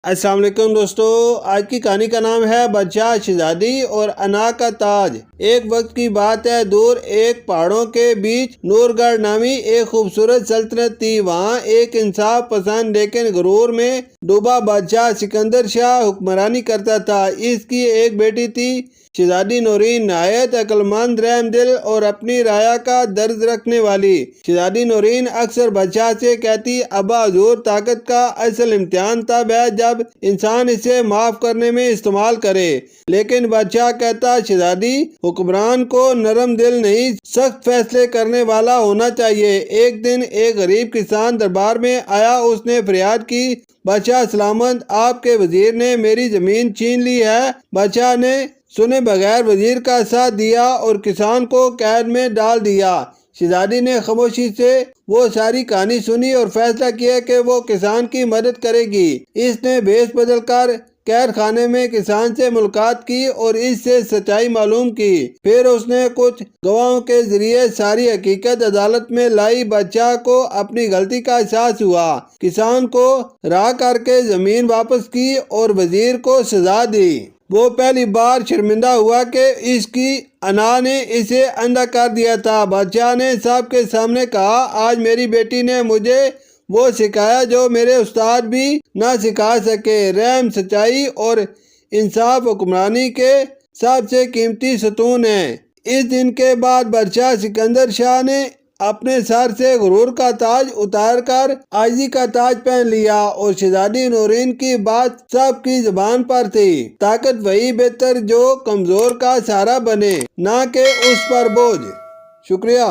السلام علیکم دوستو، آج کی کہانی کا نام ہے بادشاہ شہزادی اور انا کا تاج۔ ایک وقت کی بات ہے، دور ایک پہاڑوں کے بیچ نور گڑھ نامی ایک خوبصورت سلطنت تھی۔ وہاں ایک انصاف پسند لیکن غرور میں ڈوبا بادشاہ سکندر شاہ حکمرانی کرتا تھا۔ اس کی ایک بیٹی تھی شہزادی نورین، نہایت عقل مند، رحم دل اور اپنی رعایا کا درد رکھنے والی۔ شہزادی نورین اکثر بادشاہ سے کہتی، ابا حضور، طاقت کا اصل امتحان تب ہے جب انسان اسے معاف کرنے میں استعمال کرے۔ لیکن بادشاہ کہتا، شہزادی، حکمران کو نرم دل نہیں، سخت فیصلے کرنے والا ہونا چاہیے۔ ایک دن ایک غریب کسان دربار میں آیا۔ اس نے فریاد کی، بادشاہ سلامت، آپ کے وزیر نے میری زمین چھین لی ہے۔ بادشاہ نے سنے بغیر وزیر کا ساتھ دیا اور کسان کو قید میں ڈال دیا۔ شہزادی نے خاموشی سے وہ ساری کہانی سنی اور فیصلہ کیا کہ وہ کسان کی مدد کرے گی۔ اس نے بھیس بدل کر قید خانے میں کسان سے ملاقات کی اور اس سے سچائی معلوم کی۔ پھر اس نے کچھ گواہوں کے ذریعے ساری حقیقت عدالت میں لائی۔ بادشاہ کو اپنی غلطی کا احساس ہوا، کسان کو رہا کر کے زمین واپس کی اور وزیر کو سزا دی۔ وہ پہلی بار شرمندہ ہوا کہ اس کی انا نے اسے اندھا کر دیا تھا۔ بادشاہ نے سب کے سامنے کہا، آج میری بیٹی نے مجھے وہ سکھایا جو میرے استاد بھی نہ سکھا سکے۔ رحم، سچائی اور انصاف حکمرانی کے سب سے قیمتی ستون ہیں۔ اس دن کے بعد بادشاہ سکندر شاہ نے اپنے سر سے غرور کا تاج اتار کر عاجزی کا تاج پہن لیا، اور شہزادی نورین کی بات سب کی زبان پر تھی۔ طاقت وہی بہتر جو کمزور کا سہارا بنے، نہ کہ اس پر بوجھ۔ شکریہ۔